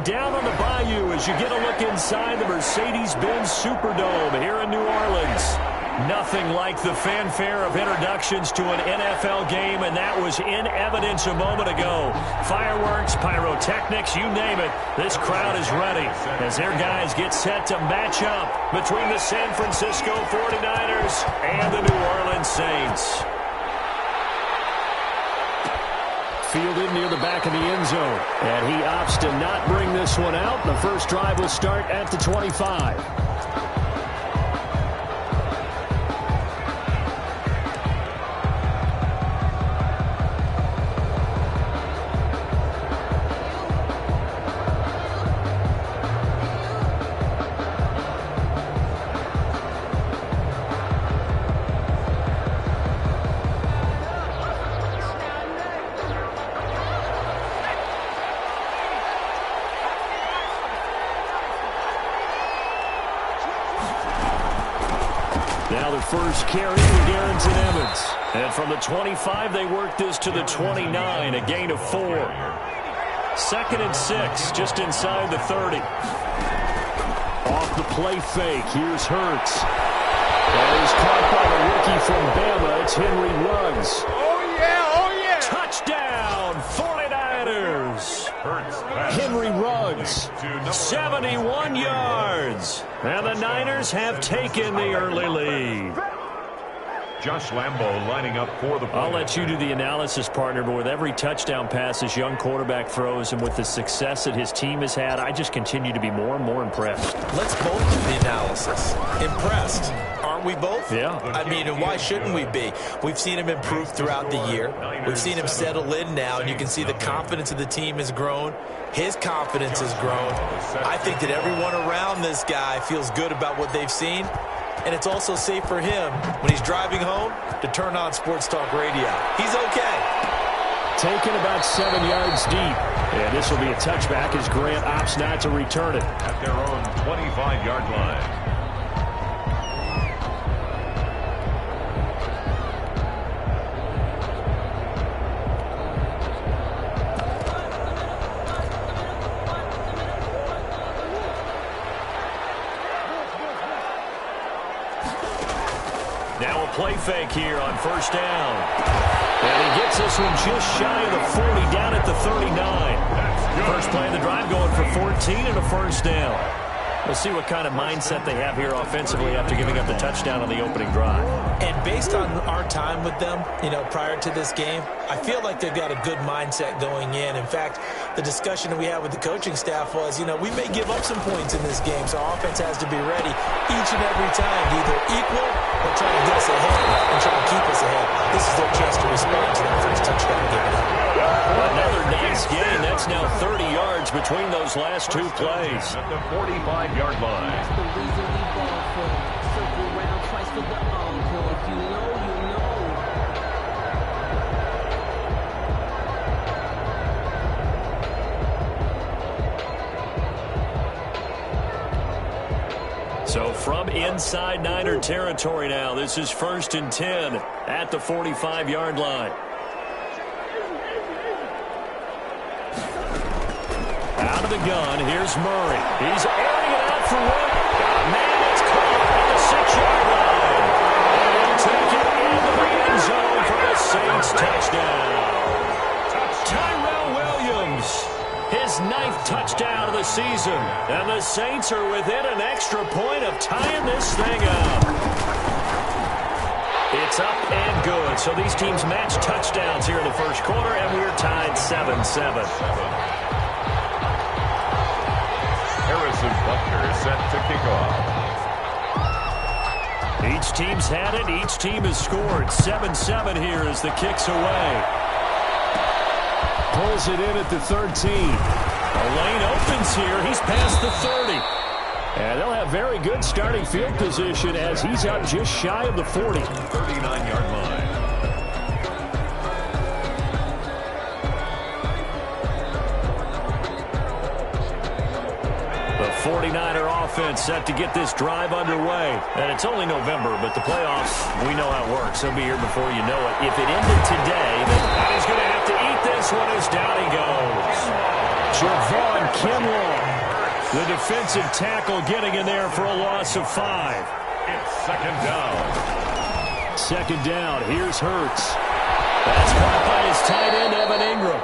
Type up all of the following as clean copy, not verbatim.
down on the Bayou as you get a look inside the Mercedes-Benz Superdome here in New Orleans. Nothing like the fanfare of introductions to an NFL game, and that was in evidence a moment ago. Fireworks, pyrotechnics, you name it. This crowd is ready as their guys get set to match up between the San Francisco 49ers and the New Orleans Saints. Fielded near the back of the end zone, and he opts to not bring this one out. The first drive will start at the 25. Now the first carry for Darrington Evans. And from the 25, they work this to the 29, a gain of 4. 2nd and 6, just inside the 30. Off the play fake, here's Hurts. And he's caught by the rookie from Bama. It's Henry Ruggs. Oh, yeah, oh, yeah. Touchdown, 49ers. Henry Ruggs, 71 yards. And the Niners have taken the early lead. Josh Lambo lining up for the play. I'll let you do the analysis, partner, but with every touchdown pass this young quarterback throws and with the success that his team has had, I just continue to be more and more impressed. Let's both do the analysis. Impressed. Aren't we both? Yeah. I mean, and why shouldn't we be? We've seen him improve throughout the year. We've seen him settle in now, and you can see the confidence of the team has grown. His confidence has grown. I think that everyone around this guy feels good about what they've seen. And it's also safe for him when he's driving home to turn on Sports Talk Radio. He's okay. Taken about 7 yards deep. And this will be a touchback as Grant opts not to return it. At their own 25-yard line. Now a play fake here on first down. And he gets this one just shy of the 40, down at the 39. First play of the drive going for 14 and a first down. We'll see what kind of mindset they have here offensively after giving up the touchdown on the opening drive. And based on our time with them, prior to this game, I feel like they've got a good mindset going in. In fact, the discussion that we had with the coaching staff was, we may give up some points in this game, so our offense has to be ready each and every time to either equal or try to get us ahead and try to keep us ahead. This is their chance to respond to that first touchdown given up. Another nice gain. That's now 30 yards between those last two plays. At the 45-yard line. That's the reason we ball for. Circle round twice for the encore. If you know, you know. So from inside Niner territory now, this is 1st and 10 at the 45-yard line. Out of the gun, here's Murray. He's airing it out for one. Man, it's caught at the 6-yard line. And he'll take it into the end zone for the Saints touchdown. Tyrell Williams, his 9th touchdown of the season. And the Saints are within an extra point of tying this thing up. It's up and good. So these teams match touchdowns here in the first quarter, and we're tied 7-7. Buckner is set to kick off. Each team's had it. Each team has scored. 7-7 here as the kick's away. Pulls it in at the 13. A lane opens here. He's past the 30. And they'll have very good starting field position as he's out just shy of the 40. 39-yard line. The 49er offense set to get this drive underway. And it's only November, but the playoffs, we know how it works. They'll be here before you know it. If it ended today, then he's going to have to eat this one as down he goes. Javon Kinlaw, the defensive tackle, getting in there for a loss of 5. It's second down. Second down. Here's Hurts. That's caught by his tight end, Evan Ingram.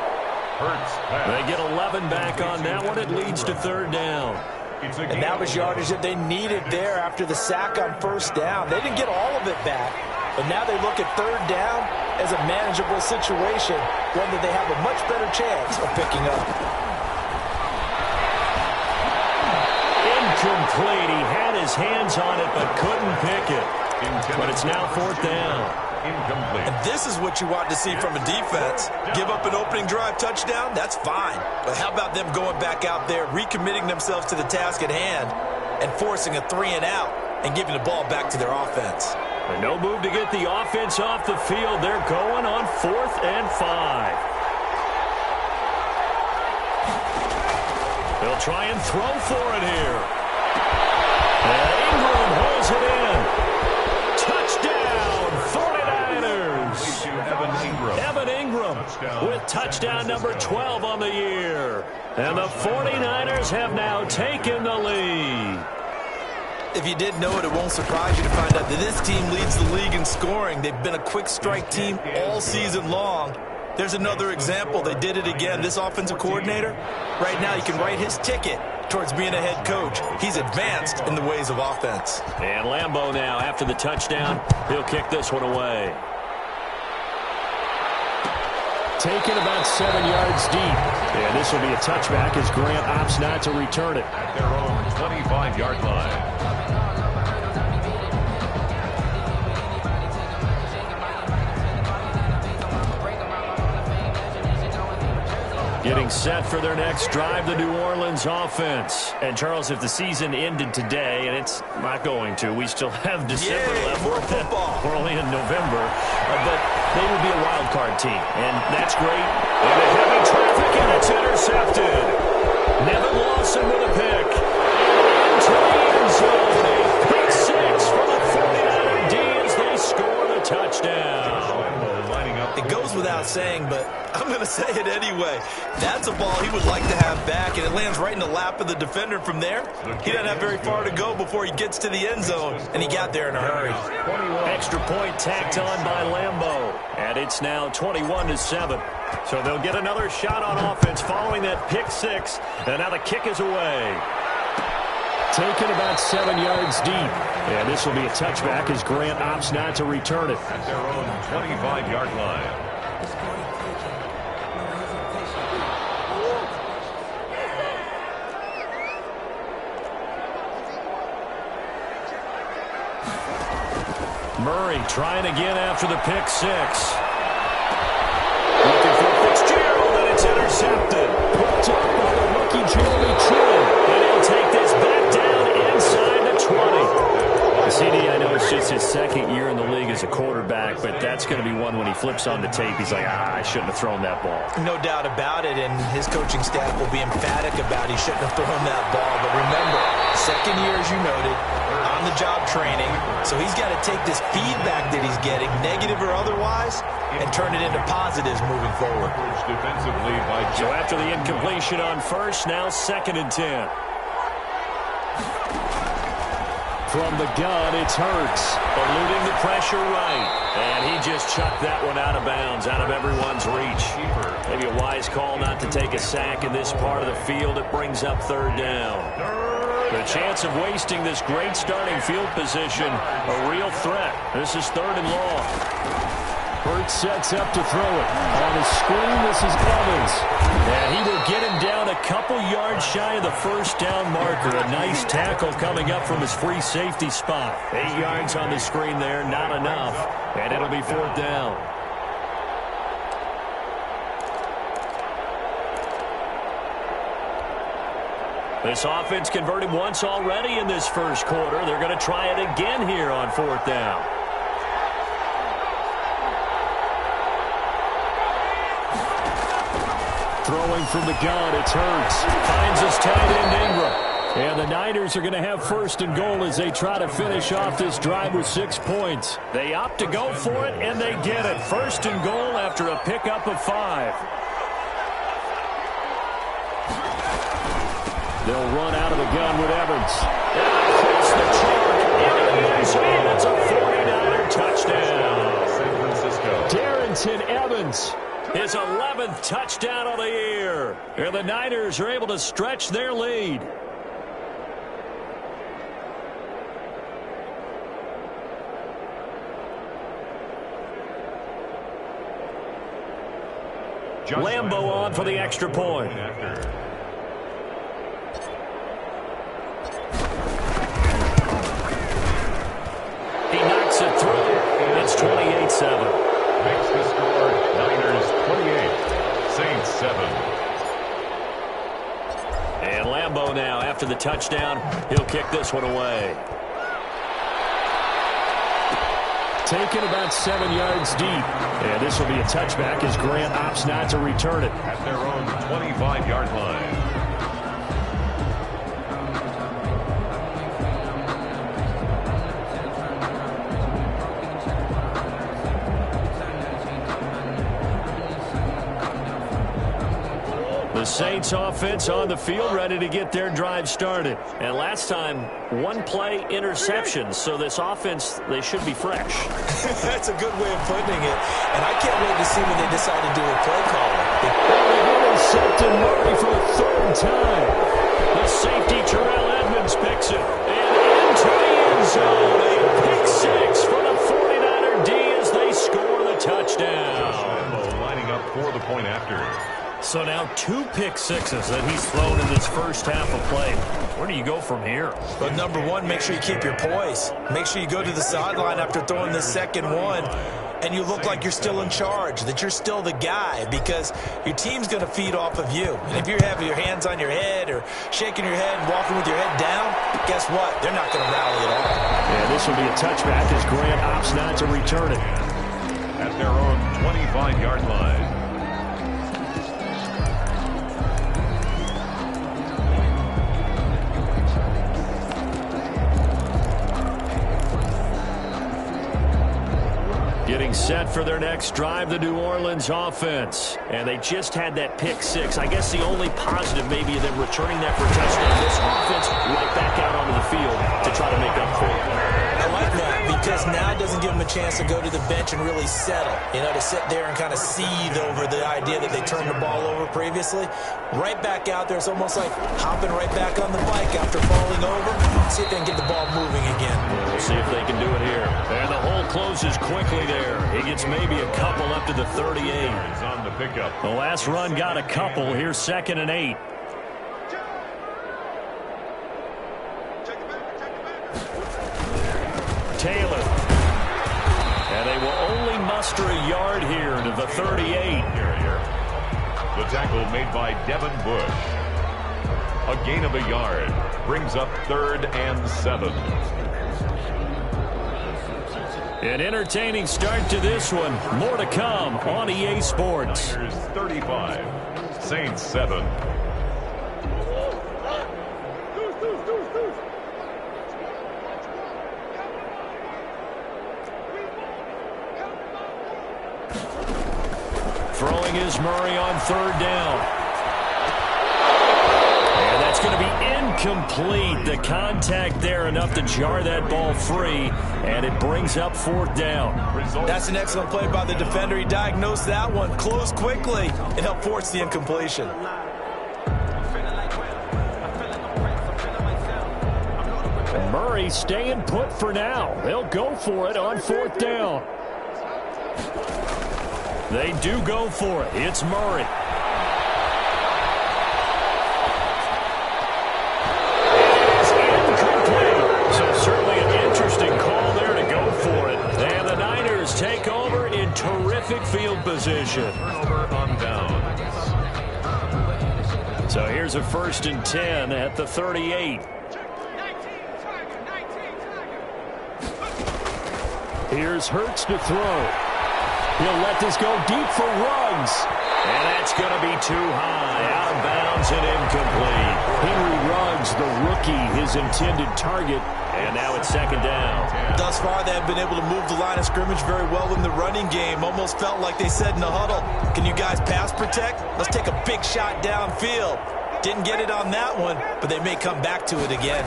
Hurts pass. They get 11 back on that one. It leads to third down. And that was yardage that they needed there after the sack on first down. They didn't get all of it back, but now they look at third down as a manageable situation, one that they have a much better chance of picking up. Incomplete. He had his hands on it but couldn't pick it. But it's now fourth down. Incomplete. And this is what you want to see from a defense. Give up an opening drive touchdown, that's fine. But how about them going back out there, recommitting themselves to the task at hand, and forcing a 3-and-out and giving the ball back to their offense. And no move to get the offense off the field. They're going on 4th and 5. They'll try and throw for it here. And Ingram holds it in. Touchdown, 49ers. Evan Ingram with touchdown number 12 on the year. And the 49ers have now taken the lead. If you didn't know it, it won't surprise you to find out that this team leads the league in scoring. They've been a quick strike team all season long. There's another example. They did it again. This offensive coordinator, right now, you can write his ticket towards being a head coach. He's advanced in the ways of offense. And Lambeau now, after the touchdown, he'll kick this one away. Taken about 7 yards deep. And this will be a touchback as Grant opts not to return it. At their own 25-yard line. Getting set for their next drive, the New Orleans offense. And, Charles, if the season ended today, and it's not going to, we still have December left. More football. We're only in November. But they would be a wild card team, and that's great. And a heavy traffic, and it's intercepted. Nevin Lawson with a pick. Into the end zone. A pick 6 for the 49er D as they score the touchdown. It goes without saying, but I'm going to say it anyway. That's a ball he would like to have back, and it lands right in the lap of the defender from there. He doesn't have very far to go before he gets to the end zone, and he got there in a hurry. Extra point tacked on by Lambeau, and it's now 21-7. So they'll get another shot on offense following that pick 6, and now the kick is away. Taken about 7 yards deep. And this will be a touchback as Grant opts not to return it. At their own 25-yard line. Murray trying again after the pick 6. Looking for Fitzgerald, and it's intercepted. Picked up by the rookie Jeremy Chin. And he'll take this back down inside the 20. CD, I know it's just his second year in the league as a quarterback, but that's going to be one when he flips on the tape. He's like, I shouldn't have thrown that ball. No doubt about it, and his coaching staff will be emphatic about he shouldn't have thrown that ball. But remember, second year, as you noted, on-the-job training, so he's got to take this feedback that he's getting, negative or otherwise, and turn it into positives moving forward. Defensively by So after the incompletion on first, now 2nd and 10. From the gun, it's Hurts, eluding the pressure right. And he just chucked that one out of bounds, out of everyone's reach. Maybe a wise call not to take a sack in this part of the field. It brings up third down. The chance of wasting this great starting field position, a real threat. This is 3rd and long. Hurts sets up to throw it. On the screen, this is Evans. And he will get him down a couple yards shy of the first down marker. A nice tackle coming up from his free safety spot. 8 yards on the screen there, not enough. And it'll be 4th down. This offense converted once already in this first quarter. They're going to try it again here on 4th down. Throwing from the gun, it's Hurts. Finds his tight end, Ingram. And the Niners are going to have 1st and goal as they try to finish off this drive with 6 points. They opt to go for it, and they get it. 1st and goal after a pickup of 5. They'll run out of the gun with Evans. Across the chalk into the end zone. It's a 49er touchdown. San Francisco. Darrington Evans, his 11th touchdown of the year. And the Niners are able to stretch their lead. Lambo on for the extra point. He knocks it through. It's 28-7. Makes the score Niners 28, Saints 7. And Lambo now, after the touchdown, he'll kick this one away. Taken about 7 yards deep. And this will be a touchback as Grant opts not to return it. At their own 25-yard line. The Saints offense on the field, ready to get their drive started. And last time, one play interception. So this offense, they should be fresh. That's a good way of putting it. And I can't wait to see what they decide to do with play calling. They intercepted Murray for the third time. The safety, Terrell Edmonds, picks it. And into the end zone. A pick six for the 49er D as they score the touchdown. Lining up for the point after. So now 2 pick sixes that he's thrown in this first half of play. Where do you go from here? But number one, make sure you keep your poise. Make sure you go to the sideline after throwing the second one, and you look like you're still in charge, that you're still the guy, because your team's going to feed off of you. And if you're having your hands on your head or shaking your head and walking with your head down, guess what? They're not going to rally at all. Yeah, this will be a touchback as Grant opts not to return it. At their own 25-yard line. Getting set for their next drive, the New Orleans offense. And they just had that pick six. I guess the only positive maybe of them returning that for a touchdown. This offense right back out onto the field to try to make up for it. I like that because now it doesn't give them a chance to go to the bench and really settle. You know, to sit there and kind of seethe over the idea that they turned the ball over previously. Right back out there. It's almost like hopping right back on the bike after falling over. See if they can get the ball moving again. We'll see if they can do it here. And the hole closes quickly there. He gets maybe a couple up to the 38. He's on the pickup. The last run got a couple. Here's 2nd and 8. Taylor. And they will only muster a yard here to the 38. The tackle made by Devin Bush. A gain of a yard. Brings up 3rd and 7. An entertaining start to this one. More to come on EA Sports. Niners 35, Saints 7. Throwing is Murray on 3rd down. And that's going to be incomplete. The contact there enough to jar that ball free, and it brings up 4th down. That's an excellent play by the defender. He diagnosed that one, closed quickly, and helped force the incompletion. Murray staying put for now. They'll go for it on 4th down. They do go for it. It's Murray. Take over in terrific field position. Turnover on downs. So here's a 1st and 10 at the 38. Here's Hurts to throw. He'll let this go deep for Ruggs. And that's going to be too high. Out of bounds and incomplete. Henry Ruggs, the rookie, his intended target. And now it's 2nd down. Thus far, they have been able to move the line of scrimmage very well in the running game. Almost felt like they said in the huddle, can you guys pass protect? Let's take a big shot downfield. Didn't get it on that one, but they may come back to it again.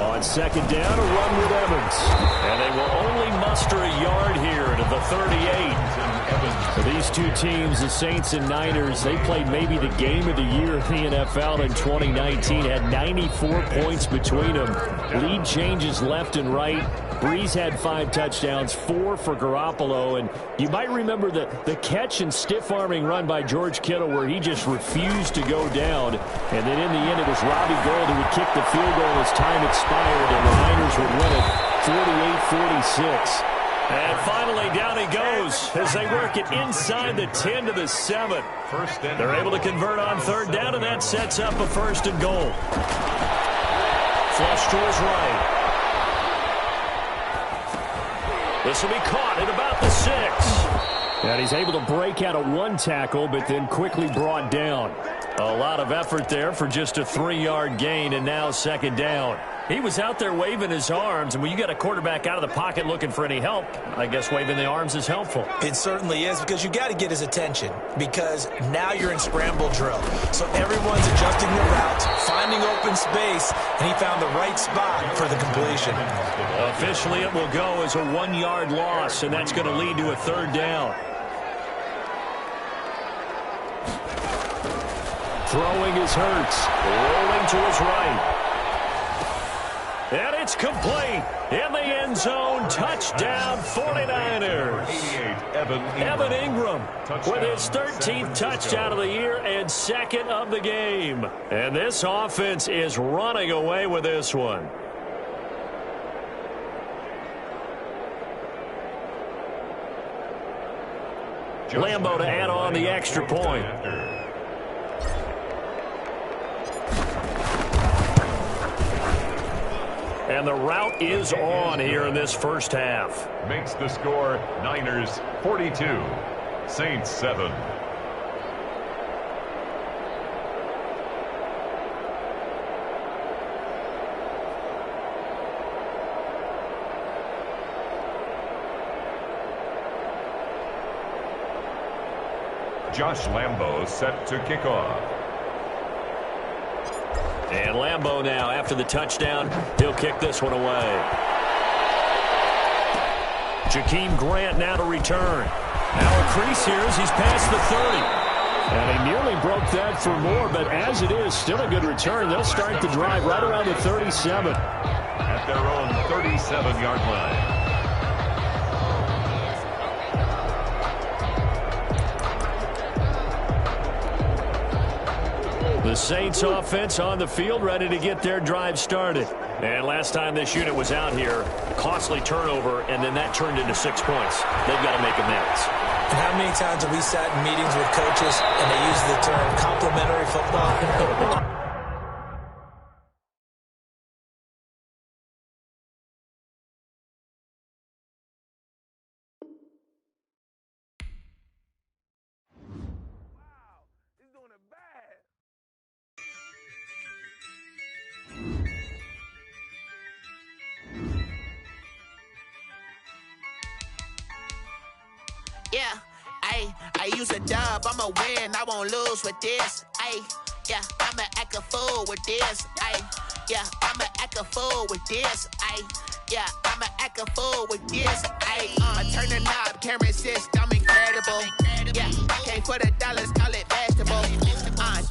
On second down, a run with Evans. And they will only muster a yard here to the 38. So these two teams, the Saints and Niners, they played maybe the game of the year in the NFL in 2019. Had 94 points between them. Lead changes left and right. Breeze had 5 touchdowns, 4 for Garoppolo. And you might remember the catch and stiff-arming run by George Kittle where he just refused to go down. And then in the end, it was Robbie Gould who would kick the field goal as time expired, and the Niners would win it 48-46. And finally, down he goes as they work it inside the 10 to the 7. They're able to convert on third down, and that sets up a 1st and goal. Flush to his right. This will be caught at about the 6. And he's able to break out of 1 tackle, but then quickly brought down. A lot of effort there for just a 3-yard gain, and now 2nd down. He was out there waving his arms, and when you got a quarterback out of the pocket looking for any help, I guess waving the arms is helpful. It certainly is, because you got to get his attention, because now you're in scramble drill. So everyone's adjusting their routes, finding open space, and he found the right spot for the completion. Officially, it will go as a 1-yard loss, and that's going to lead to a 3rd down. Throwing is Hurts, rolling to his right. And it's complete in the end zone. Touchdown, 49ers. Evan Ingram with his 13th touchdown of the year and 2nd of the game. And this offense is running away with this one. Lambo to add on the extra point. And the route is on here in this first half. Makes the score Niners 42, Saints 7. Josh Lambo set to kick off. And Lambo now, after the touchdown, he'll kick this one away. Jakeem Grant now to return. Now a crease here as he's past the 30. And he nearly broke that for more, but as it is, still a good return. They'll start the drive right around the 37. At their own 37-yard line. The Saints offense on the field, ready to get their drive started. And last time this unit was out here, costly turnover, and then that turned into 6 points. They've got to make amends. And how many times have we sat in meetings with coaches and they use the term complimentary football? Yeah, I use a dub, I'ma win, I won't lose with this. Yeah, I'ma act a fool with this. Yeah, I'ma act a fool with this. Yeah, I'ma act a fool with this. I turn the knob, camera assist, I'm incredible. Yeah, came for the dollars, call it vegetable.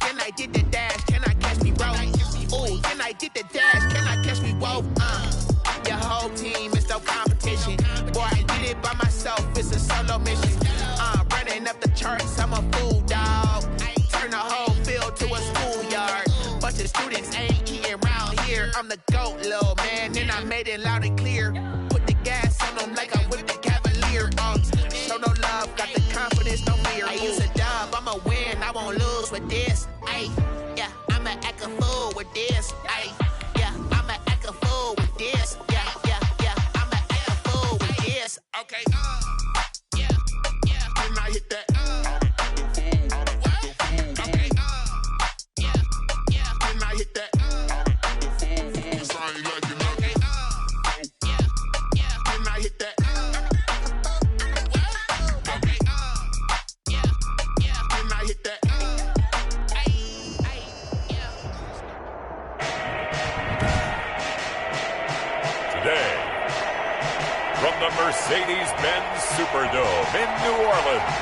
Then I did the dash, can I catch me, bro? Ooh, then I did the dash, can I catch me, whoa? Your whole team is no competition. Boy, I did it by myself, it's a solo mission. Running up the charts, I'm a fool, dog. Turn the whole field to a schoolyard. Bunch of students ain't eating round here. I'm the GOAT, little man, and I made it loud and clear. Put the gas on them like I whipped the Cavalier. Show no love, got the confidence, no fear. I use a dub, I'ma win, I won't lose with this. Yeah, I'ma act a fool with this. Yeah, I'ma act a fool with this. Yeah, I'ma act a fool with this. Okay, yeah, can I hit that? Okay, yeah, can I hit that? Cause I ain't like it, okay, yeah, can I hit that? Okay, yeah, can I hit that? the Mercedes-Benz Superdome in New Orleans.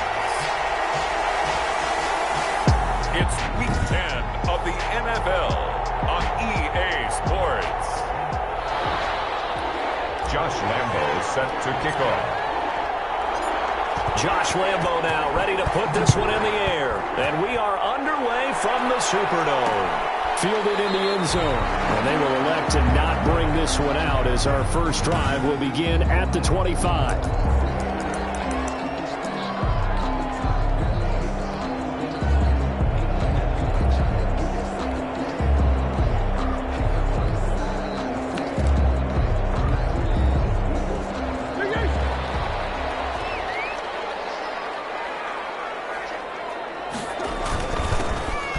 It's Week 10 of the NFL on EA Sports. Josh Lambo set to kick off. Josh Lambo now ready to put this one in the air. And we are underway from the Superdome. Fielded in the end zone. And they will elect to not bring this one out as our first drive will begin at the 25.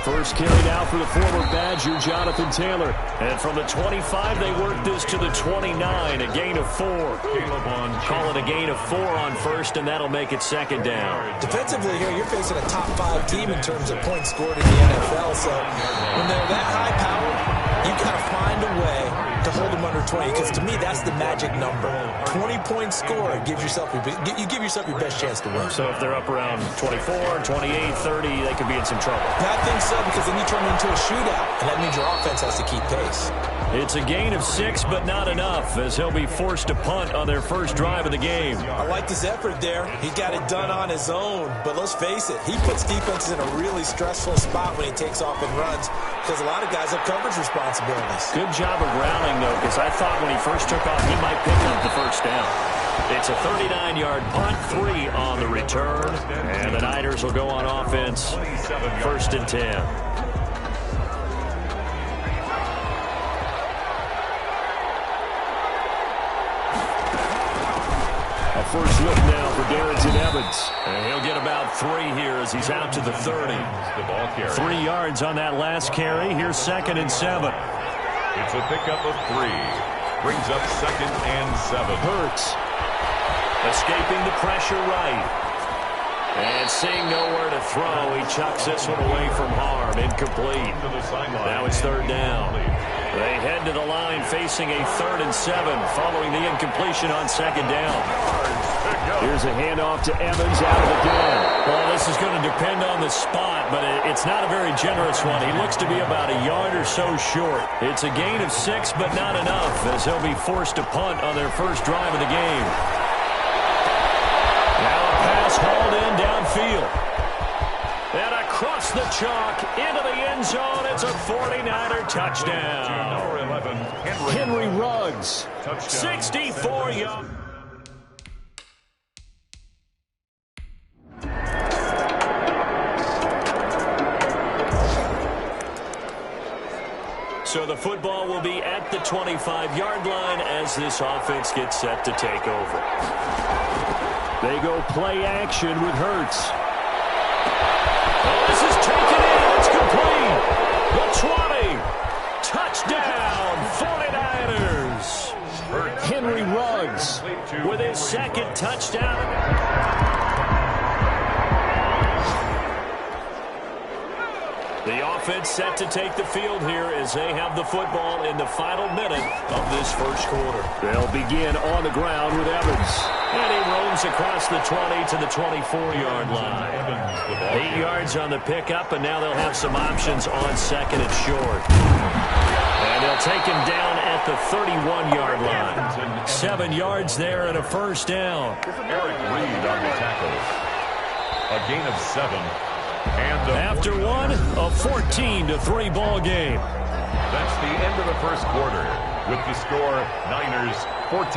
First carry now for the former Badger, Jonathan Taylor. And from the 25, they work this to the 29, a gain of 4. Call it a gain of 4 on first, and that'll make it second down. Defensively here, you're facing a top 5 team in terms of points scored in the NFL. So when they're that high powered, you got to find a way to hold them under 20, because to me, that's the magic number. 20 points scored gives yourself you give yourself your best chance to win. So if they're up around 24, 28, 30, they could be in some trouble. I think so, because then you turn it into a shootout, and that means your offense has to keep pace. It's a gain of 6, but not enough, as he'll be forced to punt on their first drive of the game. I like his effort there. He got it done on his own, but let's face it, he puts defenses in a really stressful spot when he takes off and runs, because a lot of guys have coverage responsibilities. Good job of grounding, though, because I thought when he first took off, he might pick up the first down. It's a 39-yard punt, 3 on the return, and the Niners will go on offense, first and 10. First look now for Darrington Evans. And he'll get about 3 here as he's out to the 30. 3 yards on that last carry. Here's second and 7. It's a pickup of 3. Brings up second and 7. Hurts. Escaping the pressure right. And seeing nowhere to throw, he chucks this one away from harm. Incomplete. Now it's third down. They head to the line facing a 3rd and 7 following the incompletion on second down. Here's a handoff to Evans out of the gun. Well, this is going to depend on the spot, but it's not a very generous one. He looks to be about a yard or so short. It's a gain of 6, but not enough, as he'll be forced to punt on their first drive of the game. Now a pass hauled in downfield. And across the chalk into the end zone. It's a 49er touchdown. Number 11, Henry Ruggs, 64 yards. So the football will be at the 25-yard line as this offense gets set to take over. They go play action with Hurts. Oh, this is taken in. It's complete. The 20. Touchdown, 49ers. Henry Ruggs with his second touchdown. The offense set to take the field here as they have the football in the final minute of this first quarter. They'll begin on the ground with Evans. And he roams across the 20 to the 24-yard line. 8 yards on the pickup, and now they'll have some options on second and short. And they'll take him down at the 31-yard line. 7 yards there and a first down. Eric Reed on the tackle. A gain of 7. And after one, a 14-3 ball game. That's the end of the first quarter with the score Niners 14,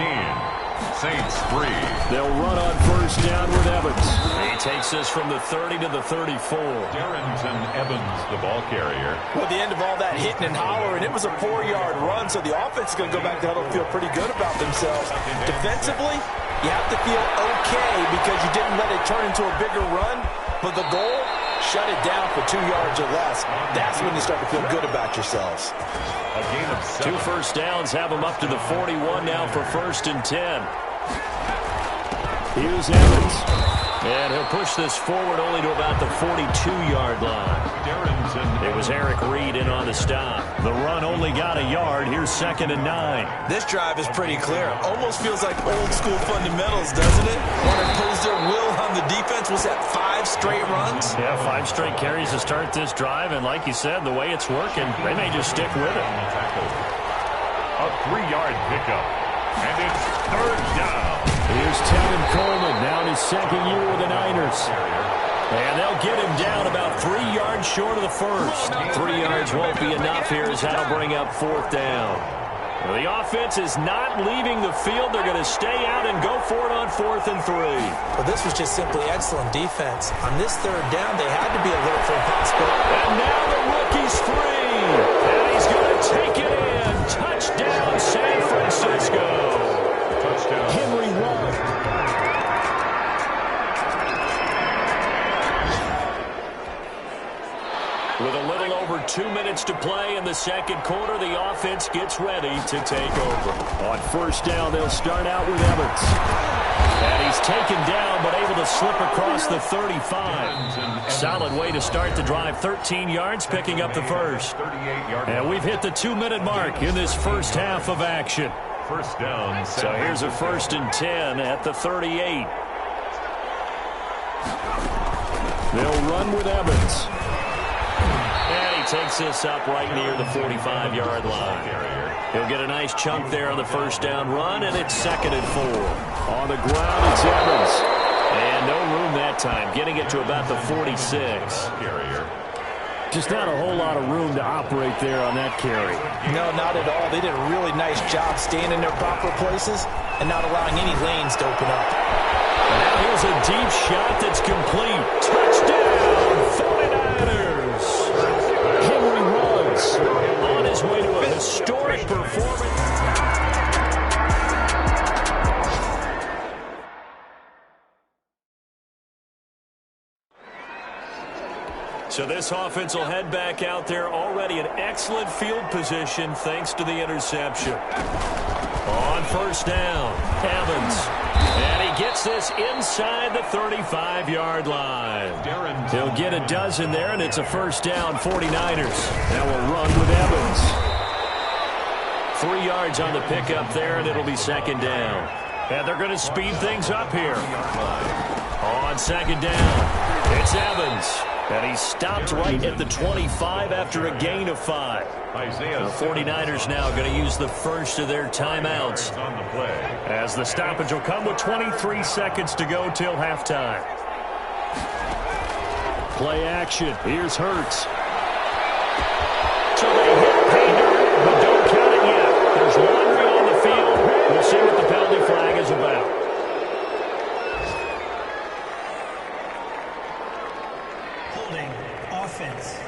Saints 3. They'll run on first down with Evans. He takes this from the 30 to the 34. Darrington Evans, the ball carrier. Well, at the end of all that hitting and hollering, it was a 4-yard run, so the offense is going to go back to huddle and feel pretty good about themselves. Defensively, you have to feel okay because you didn't let it turn into a bigger run, but the goal, shut it down for 2 yards or less. That's when you start to feel good about yourselves. A gain of 7. 2 first downs have them up to the 41 now for first and 10. Here's Evans. And he'll push this forward only to about the 42-yard line. It was Eric Reed in on the stop. The run only got a yard. Here's 2nd and 9. This drive is pretty clear. Almost feels like old-school fundamentals, doesn't it? Want to impose their will on the defense. Was that 5 straight runs? Yeah, 5 straight carries to start this drive. And like you said, the way it's working, they may just stick with it. A 3-yard pickup. And it's 3rd down. Here's Tevin Coleman, now in his 2nd year with the Niners. And they'll get him down about 3 yards short of the first. 3 yards won't be enough here as that'll bring up 4th down. Well, the offense is not leaving the field. They're going to stay out and go for it on 4th and 3. Well, this was just simply excellent defense. On this 3rd down, they had to be alert for a possible. And now the rookie's free. And he's going to take it in. Touchdown, San Francisco. Touchdown. Henry Rugg. With a little over 2 minutes to play in the 2nd quarter, the offense gets ready to take over. On 1st down, they'll start out with Evans. And he's taken down, but able to slip across the 35. Solid way to start the drive. 13 yards, picking up the first. And we've hit the 2-minute mark in this first half of action. 1st down. So here's a 1st and 10 at the 38. They'll run with Evans. And he takes this up right near the 45-yard line. He'll get a nice chunk there on the 1st down run, and it's 2nd and 4. On the ground, it's Evans. And no room that time, getting it to about the 46. Just not a whole lot of room to operate there on that carry. No, not at all. They did a really nice job staying in their proper places and not allowing any lanes to open up. And now here's a deep shot that's complete. Touchdown, 49ers. Henry Ruggs on his way to a historic performance. So this offense will head back out there, already in excellent field position thanks to the interception. On 1st down, Evans. And he gets this inside the 35-yard line. He'll get a dozen there, and it's a 1st down, 49ers. Now we'll run with Evans. 3 yards on the pickup there, and it'll be 2nd down. And they're going to speed things up here. On 2nd down, it's Evans. And he stopped right at the 25 after a gain of 5. The 49ers now going to use the first of their timeouts as the stoppage will come with 23 seconds to go till halftime. Play action. Here's Hurts. So they hit Payne, but don't count it yet. There's laundry on the field. We'll see what the penalty flag is about. Offense.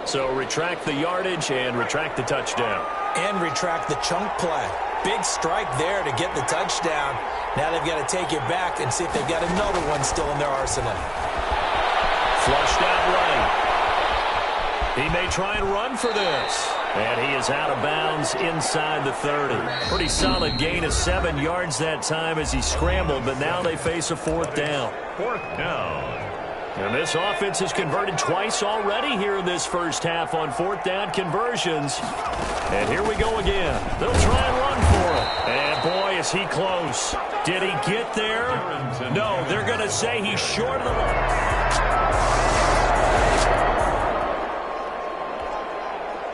So retract the yardage and retract the touchdown. And retract the chunk play. Big strike there to get the touchdown. Now they've got to take it back and see if they've got another one still in their arsenal. Flushed out right. He may try and run for this. And he is out of bounds inside the 30. Pretty solid gain of 7 yards that time as he scrambled, but now they face a 4th down. 4th down. And this offense has converted twice already here in this first half on 4th down conversions. And here we go again. They'll try and run for it. And boy, is he close. Did he get there? No, they're going to say he's short of the line.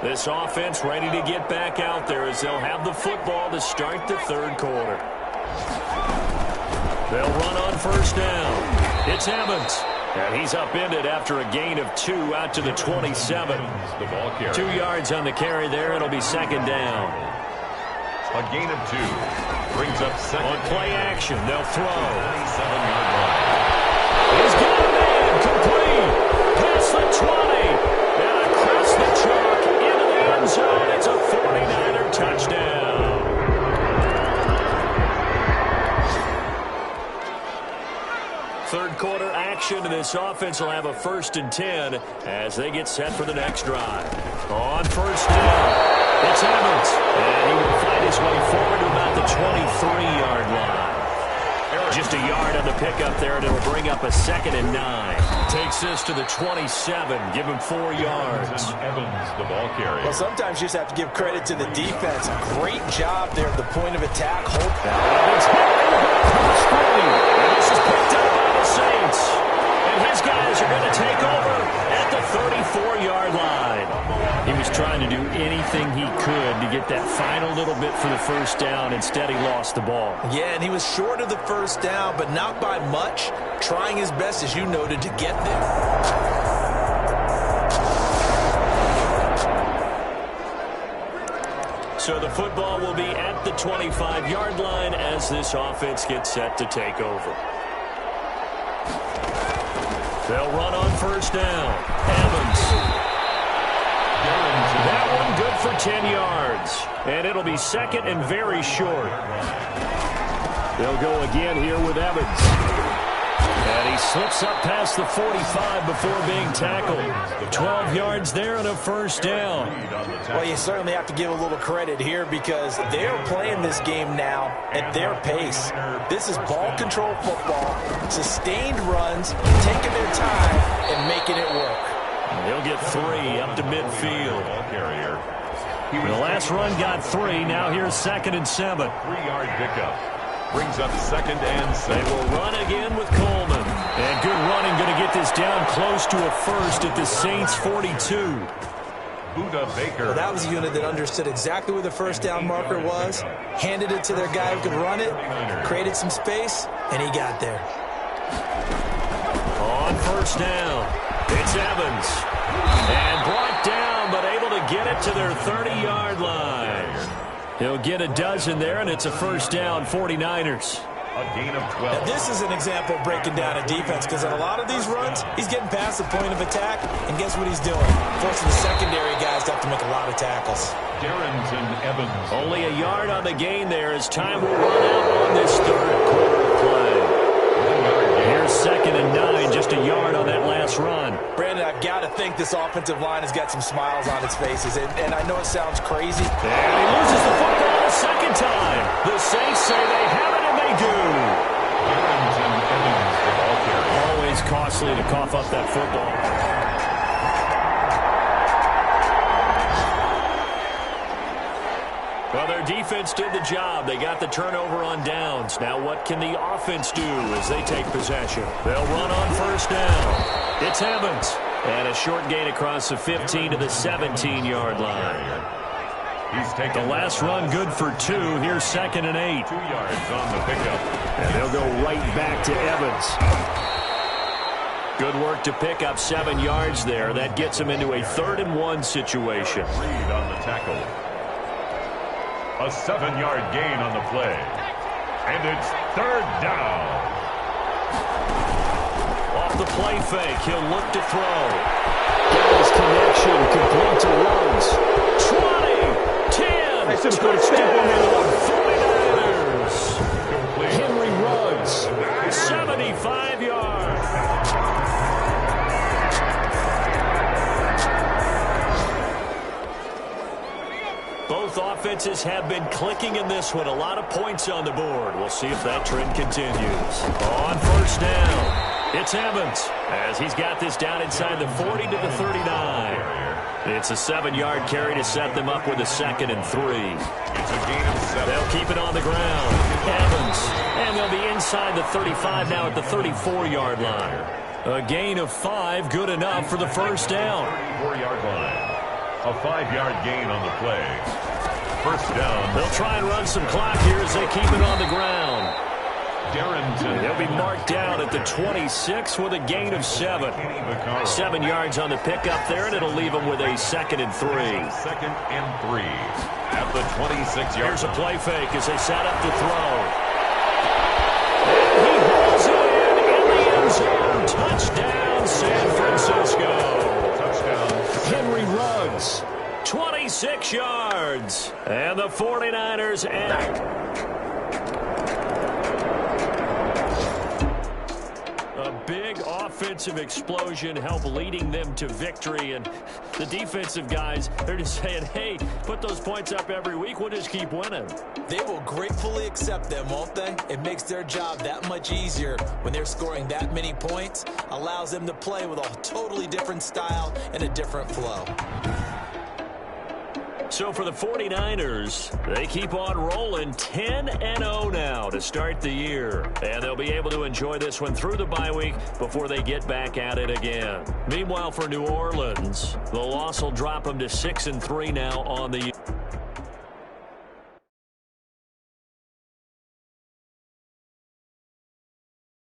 This offense ready to get back out there as they'll have the football to start the 3rd quarter. They'll run on 1st down. It's Evans. And he's upended after a gain of 2 out to the 27. 2 yards on the carry there. It'll be 2nd down. A gain of 2. Brings up 2nd. On play action, they'll throw. 27-yard line. He's got a man complete. Past the 20. And across the chalk into the end zone. It's a 49er touchdown. Third quarter action, and this offense will have a 1st and 10 as they get set for the next drive. On 1st down, it's Evans. And he will find his way forward to about the 25. 3-yard line. Just a yard on the pickup there, and it'll bring up a 2nd and 9. Takes this to the 27. Give him 4 yards. Evans, the ball carrier. Well, sometimes you just have to give credit to the defense. Great job there at the point of attack. Evans and this is picked up by the Saints. And his guys are going to take over at the 34-yard line. He was trying to do anything he could to get that final little bit for the first down. Instead, he lost the ball. Yeah, and he was short of the first down, but not by much. Trying his best, as you noted, to get there. So the football will be at the 25-yard line as this offense gets set to take over. They'll run on first down. Evans. That one good for 10 yards. And it'll be 2nd and very short. They'll go again here with Evans. And he slips up past the 45 before being tackled. 12 yards there and a first down. Well, you certainly have to give a little credit here because they're playing this game now at their pace. This is ball control football, sustained runs, taking their time and making it work. He'll get 3 up to midfield. The last run got 3. Now here's 2nd and 7. 3-yard pickup. Brings up 2nd and 7. They will run again with Coleman. And good running, going to get this down close to a first at the Saints 42. Buda Baker. Well, that was a unit that understood exactly where the first down marker was, handed it to their guy who could run it, created some space, and he got there. On first down, it's Evans. And brought down, but able to get it to their 30-yard line. He'll get a dozen there, and it's a first down, 49ers. A gain of 12. Now, this is an example of breaking down a defense because in a lot of these runs, he's getting past the point of attack, and guess what he's doing? Forcing the secondary guys to have to make a lot of tackles. Darrington Evans. Only a yard on the gain there as time will run out on this third quarter play. Here's 2nd and 9, just a yard on that last run. Brandon, I've got to think this offensive line has got some smiles on its faces, and I know it sounds crazy. And he loses the football a second time. The Saints say they have it, and they do. Darrington Evans, the ball carrier. Always costly to cough up that football. Well, their defense did the job. They got the turnover on downs. Now what can the offense do as they take possession? They'll run on first down. It's Evans. And a short gain across the 15 to the 17-yard line. He's taken the last run good for 2. Here's 2nd and 8. 2 yards on the pickup. And they'll go right back to Evans. Good work to pick up 7 yards there. That gets him into a 3rd and 1 situation. Reed on the tackle. A 7-yard gain on the play. And it's 3rd down. Off the play fake, he'll look to throw. Got his connection, complete to Ruggs. 20, 10, touchdown, 49ers. Henry Ruggs, 75 yards. Both offenses have been clicking in this one. A lot of points on the board. We'll see if that trend continues. On first down, it's Evans as he's got this down inside the 40 to the 39. It's a 7-yard carry to set them up with a 2nd and 3. It's a gain of 7. They'll keep it on the ground. Evans, and they'll be inside the 35 now at the 34-yard line. A gain of 5, good enough for the first down. 34-yard line. A 5-yard gain on the play. First down. They'll try and run some clock here as they keep it on the ground. Darrington. They'll be marked down at the 26 with a gain of 7. 7 yards on the pickup there, and it'll leave them with a 2nd and 3. 2nd and 3 at the 26-yard. Here's a play fake as they set up to throw. And he hauls it in the end zone. Touchdown, San Francisco. Touchdown. Henry Ruggs, 26 yards. And the 49ers act. A big offensive explosion helped leading them to victory. And the defensive guys, they're just saying, hey, put those points up every week. We'll just keep winning. They will gratefully accept them, won't they? It makes their job that much easier when they're scoring that many points. Allows them to play with a totally different style and a different flow. So for the 49ers, they keep on rolling 10-0 now to start the year. And they'll be able to enjoy this one through the bye week before they get back at it again. Meanwhile, for New Orleans, the loss will drop them to 6-3 now on the year.